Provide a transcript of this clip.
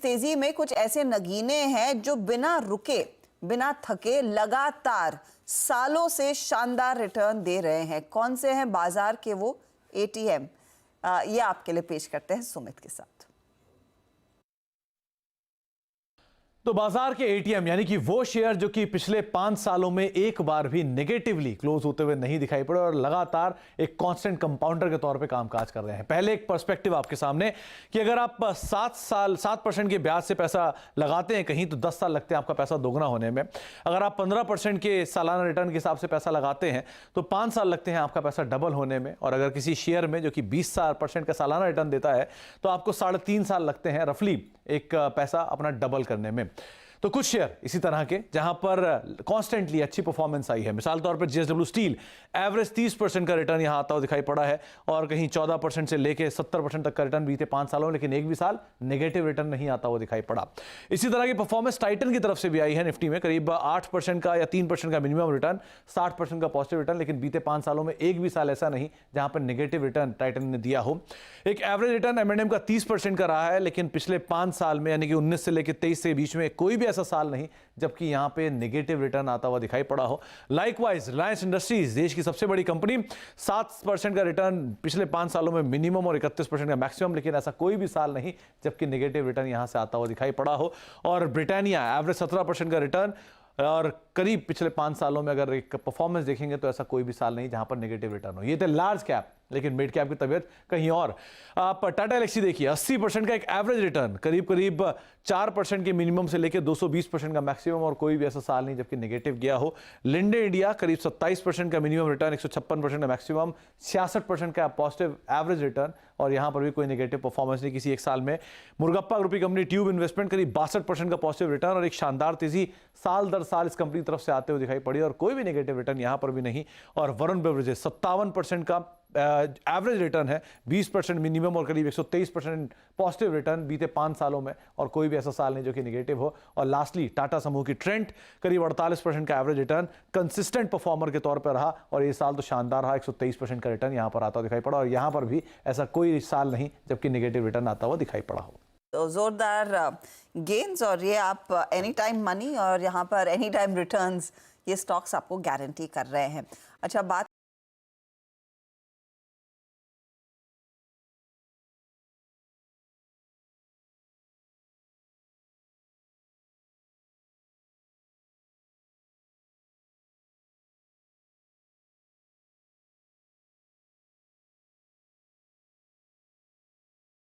तेजी में कुछ ऐसे नगीने हैं जो बिना रुके, बिना थके लगातार सालों से शानदार रिटर्न दे रहे हैं। कौन से हैं बाजार के वो एटीएम, ये आपके लिए पेश करते हैं सुमित के साथ। तो बाजार के एटीएम यानी कि वो शेयर जो कि पिछले 5 सालों में एक बार भी नेगेटिवली क्लोज होते हुए नहीं दिखाई पड़े और लगातार एक कांस्टेंट कंपाउंडर के तौर पे कामकाज कर रहे हैं। पहले एक पर्सपेक्टिव आपके सामने कि अगर आप 7% के ब्याज से पैसा लगाते हैं कहीं तो 10 साल लगते हैं आपका पैसा दोगुना होने में। अगर आप 15% के सालाना रिटर्न के हिसाब से पैसा लगाते हैं तो 5 साल लगते हैं आपका पैसा डबल होने में। और अगर किसी शेयर में जो कि 20% का सालाना रिटर्न देता है तो आपको 3.5 साल लगते हैं रफली एक पैसा अपना डबल करने में। तो कुछ शेयर इसी तरह के जहां पर कॉन्स्टेंटली अच्छी परफॉर्मेंस आई है। मिसाल तौर पर जेएसडब्ल्यू स्टील एवरेज 30% का रिटर्न यहां आता हुआ दिखाई पड़ा है और कहीं 14% से लेके 70% तक का रिटर्न बीते 5 सालों में, लेकिन एक भी साल नेगेटिव रिटर्न नहीं आता हुआ दिखाई पड़ा। इसी तरह की परफॉर्मेंस टाइटन की तरफ से भी आई है। निफ्टी में करीब 8% का या 3% का मिनिमम रिटर्न, 60% का पॉजिटिव रिटर्न, लेकिन बीते 5 सालों में एक भी साल ऐसा नहीं जहां पर नेगेटिव रिटर्न टाइटन ने दिया हो। एक एवरेज रिटर्न एम&एम का 30% का रहा है, लेकिन पिछले 5 साल में यानी कि 19 से लेकर 23 के बीच में कोई भी ऐसा साल नहीं जबकि यहां पे नेगेटिव रिटर्न आता हुआ दिखाई पड़ा हो। लाइकवाइज रिलायंस इंडस्ट्रीज देश की सबसे बड़ी कंपनी, 7% का रिटर्न पिछले 5 सालों में मिनिमम और 31% का मैक्सिमम, लेकिन ऐसा कोई भी साल नहीं जबकि नेगेटिव रिटर्न यहां से आता हुआ दिखाई पड़ा हो। और ब्रिटानिया एवरेज 17% का रिटर्न और करीब पिछले 5 सालों में अगर एक परफॉर्मेंस देखेंगे तो ऐसा कोई भी साल नहीं जहां पर नेगेटिव रिटर्न हो। ये थे लार्ज कैप, लेकिन मिड कैप की तबीयत कहीं और। आप टाटा एल्क्सी देखिए, 80% का एक एवरेज रिटर्न, करीब 4% के मिनिमम से लेकर 220% का मैक्सिमम, और कोई भी ऐसा साल नहीं जबकि नेगेटिव गया हो। लिंडे इंडिया करीब 27% का मिनिमम रिटर्न, 156% का मैक्सिमम, 66% का पॉजिटिव एवरेज रिटर्न, और यहां पर भी कोई नेगेटिव परफॉर्मेंस नहीं किसी एक साल में। मुर्गप्पा ग्रुप की कंपनी ट्यूब इन्वेस्टमेंट करीब 62% का पॉजिटिव रिटर्न और एक शानदार तेजी साल दर साल इस कंपनी की तरफ से आते हुए दिखाई पड़ी और कोई भी नेगेटिव रिटर्न यहां पर भी नहीं। और वरुण बेवरेजेस 57% का एवरेज रिटर्न है, 20% मिनिमम और करीब 123% पॉजिटिव रिटर्न बीते 5 सालों में, और कोई भी ऐसा साल नहीं जो कि नेगेटिव हो। और लास्टली टाटा समूह की ट्रेंड करीब 48% का एवरेज रिटर्न, कंसिस्टेंट परफॉर्मर के तौर पर रहा और ये साल तो शानदार रहा, 123% का रिटर्न यहां पर आता हुआ दिखाई पड़ा और यहां पर भी ऐसा कोई साल नहीं जबकि नेगेटिव रिटर्न आता हुआ दिखाई पड़ा हो। तो जोरदार गेन्स, और ये आप एनी टाइम मनी और यहाँ पर एनी टाइम रिटर्न्स, ये स्टॉक्स आपको गारंटी कर रहे हैं। अच्छा, बात